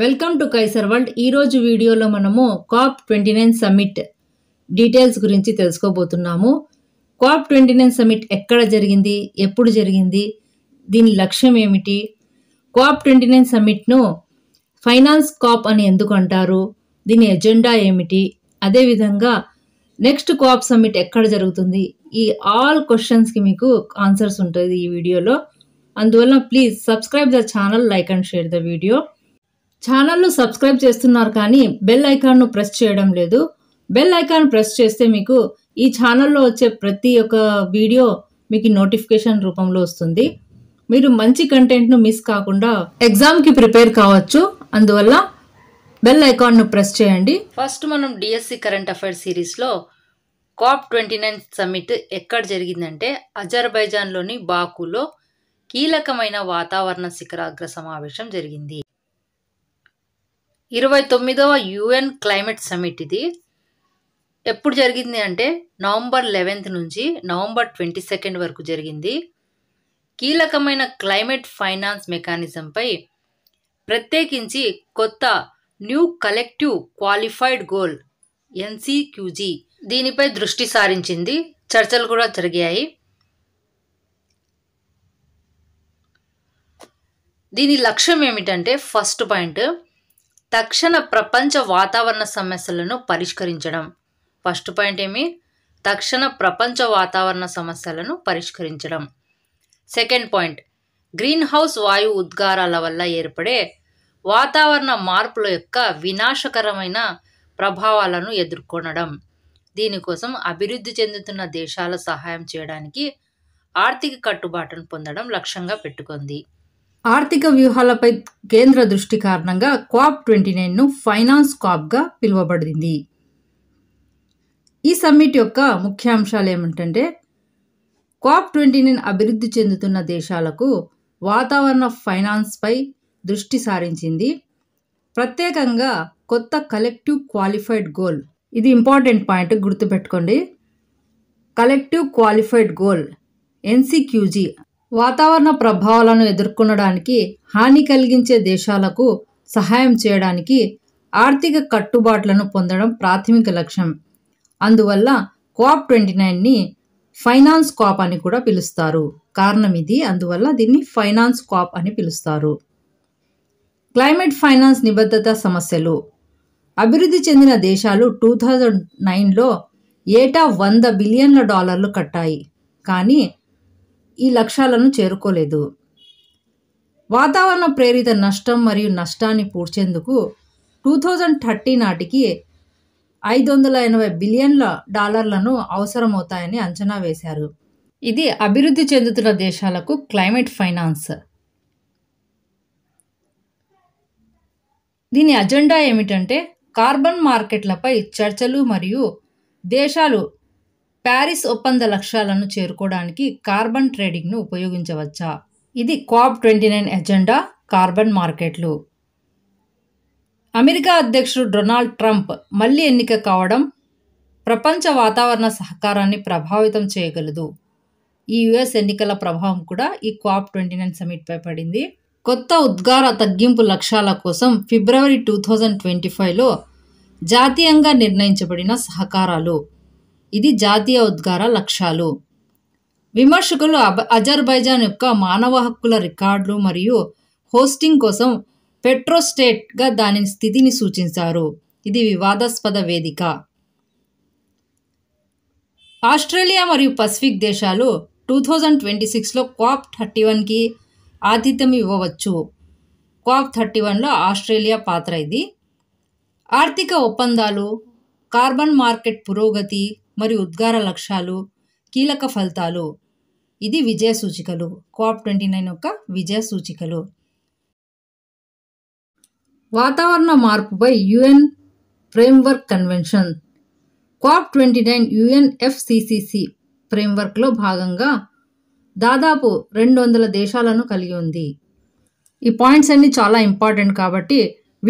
Welcome to Kaiser world. ఈరోజు వీడియోలో మనము COP29 సమ్మిట్ డీటెయిల్స్ గురించి తెలుసుకోబోతున్నాము. COP29 సమ్మిట్ ఎక్కడ జరిగింది, ఎప్పుడు జరిగింది, దీని లక్ష్యం ఏమిటి, COP29 సమ్మిట్ను ఫైనాన్స్ కాప్ అని ఎందుకు అంటారు, దీని ఎజెండా ఏమిటి, అదేవిధంగా నెక్స్ట్ COP సమ్మిట్ ఎక్కడ జరుగుతుంది, ఈ ఆల్ క్వశ్చన్స్కి మీకు ఆన్సర్స్ ఉంటుంది ఈ వీడియోలో. అందువల్ల please subscribe the channel, like and share the video. ఛానల్ను సబ్స్క్రైబ్ చేస్తున్నారు కానీ బెల్ ఐకాన్ను ప్రెస్ చేయడం లేదు. బెల్ ఐకాన్ ప్రెస్ చేస్తే మీకు ఈ ఛానల్లో వచ్చే ప్రతి ఒక్క వీడియో మీకు నోటిఫికేషన్ రూపంలో వస్తుంది. మీరు మంచి కంటెంట్ను మిస్ కాకుండా ఎగ్జామ్కి ప్రిపేర్ కావచ్చు. అందువల్ల బెల్ ఐకాన్ను ప్రెస్ చేయండి. ఫస్ట్ మనం డిఎస్సి కరెంట్ అఫైర్స్ సిరీస్లో COP29 సమ్మిట్ ఎక్కడ జరిగిందంటే అజర్బైజాన్లోని బాకులో కీలకమైన వాతావరణ శిఖరాగ్ర సమావేశం జరిగింది. 29వ UN క్లైమేట్ సమ్మిట్ ఇది ఎప్పుడు జరిగింది అంటే నవంబర్ 11 నుంచి నవంబర్ 22 వరకు జరిగింది. కీలకమైన క్లైమేట్ ఫైనాన్స్ మెకానిజంపై ప్రత్యేకించి కొత్త new collective qualified goal NCQG దీనిపై దృష్టి సారించింది. చర్చలు కూడా జరిగాయి. దీని లక్ష్యం ఏమిటంటే ఫస్ట్ పాయింట్, తక్షణ ప్రపంచ వాతావరణ సమస్యలను పరిష్కరించడం. ఫస్ట్ పాయింట్ ఏమి, తక్షణ ప్రపంచ వాతావరణ సమస్యలను పరిష్కరించడం. సెకండ్ పాయింట్, గ్రీన్ హౌస్ వాయు ఉద్గారాల వల్ల ఏర్పడే వాతావరణ మార్పుల యొక్క వినాశకరమైన ప్రభావాలను ఎదుర్కొనడం. దీనికోసం అభివృద్ధి చెందుతున్న దేశాల సహాయం చేయడానికి ఆర్థిక కట్టుబాటును పొందడం లక్ష్యంగా పెట్టుకుంది. ఆర్థిక వ్యూహాలపై కేంద్ర దృష్టి కారణంగా COP29ను ఫైనాన్స్ కాప్గా పిలువబడింది. ఈ సమ్మిట్ యొక్క ముఖ్యాంశాలు ఏమిటంటే COP29 అభివృద్ధి చెందుతున్న దేశాలకు వాతావరణ ఫైనాన్స్పై దృష్టి సారించింది. ప్రత్యేకంగా కొత్త కలెక్టివ్ క్వాలిఫైడ్ గోల్, ఇది ఇంపార్టెంట్ పాయింట్ గుర్తుపెట్టుకోండి. కలెక్టివ్ క్వాలిఫైడ్ గోల్ NCQG వాతావరణ ప్రభావాలను ఎదుర్కొనడానికి హాని కలిగించే దేశాలకు సహాయం చేయడానికి ఆర్థిక కట్టుబాట్లను పొందడం ప్రాథమిక లక్ష్యం. అందువల్ల COP29ని ఫైనాన్స్ కాప్ అని కూడా పిలుస్తారు. కారణం ఇది, అందువల్ల దీన్ని ఫైనాన్స్ కాప్ అని పిలుస్తారు. క్లైమేట్ ఫైనాన్స్ నిబద్ధత సమస్యలు. అభివృద్ధి చెందిన దేశాలు 2009లో ఏటా $100 బిలియన్ల కట్టాయి, కానీ ఈ లక్ష్యాలను చేరుకోలేదు. వాతావరణ ప్రేరిత నష్టం మరియు నష్టాన్ని పూడ్చేందుకు 2030 నాటికి $580 బిలియన్ల అవసరమవుతాయని అంచనా వేశారు. ఇది అభివృద్ధి చెందుతున్న దేశాలకు క్లైమేట్ ఫైనాన్స్. దీని అజెండా ఏమిటంటే కార్బన్ మార్కెట్లపై చర్చలు మరియు దేశాలు ప్యారిస్ ఒప్పంద లక్ష్యాలను చేరుకోవడానికి కార్బన్ ట్రేడింగ్ను ఉపయోగించవచ్చా. ఇది COP29 ఎజెండా. కార్బన్ మార్కెట్లు. అమెరికా అధ్యక్షుడు డొనాల్డ్ ట్రంప్ మళ్ళీ ఎన్నిక కావడం ప్రపంచ వాతావరణ సహకారాన్ని ప్రభావితం చేయగలదు. ఈ US ఎన్నికల ప్రభావం కూడా ఈ COP29 సమ్మిట్పై పడింది. కొత్త ఉద్గార తగ్గింపు లక్ష్యాల కోసం ఫిబ్రవరి 2025లో జాతీయంగా నిర్ణయించబడిన సహకారాలు. ఇది జాతీయ ఉద్గార లక్ష్యాలు. విమర్శకులు అజర్బైజాన్ యొక్క మానవ హక్కుల రికార్డులు మరియు హోస్టింగ్ కోసం పెట్రోస్టేట్గా దాని స్థితిని సూచించారు. ఇది వివాదాస్పద వేదిక. ఆస్ట్రేలియా మరియు పసిఫిక్ దేశాలు 2026లో COP31కి ఆతిథ్యం ఇవ్వవచ్చు. COP31లో ఆస్ట్రేలియా పాత్ర ఇది. ఆర్థిక ఒప్పందాలు, కార్బన్ మార్కెట్ పురోగతి మరియు ఉద్గార లక్ష్యాలు కీలక ఫలితాలు. ఇది విజయ సూచికలు. COP29 యొక్క విజయ సూచికలు. వాతావరణ మార్పుపై UN framework convention. COP29 UNFCCC ఫ్రేమ్వర్క్లో భాగంగా దాదాపు 200 దేశాలను కలిగి ఉంది. ఈ పాయింట్స్ అన్ని చాలా ఇంపార్టెంట్ కాబట్టి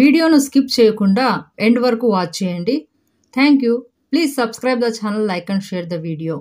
వీడియోను స్కిప్ చేయకుండా ఎండ్ వరకు వాచ్ చేయండి. Thank you. Please subscribe the channel, like and share the video.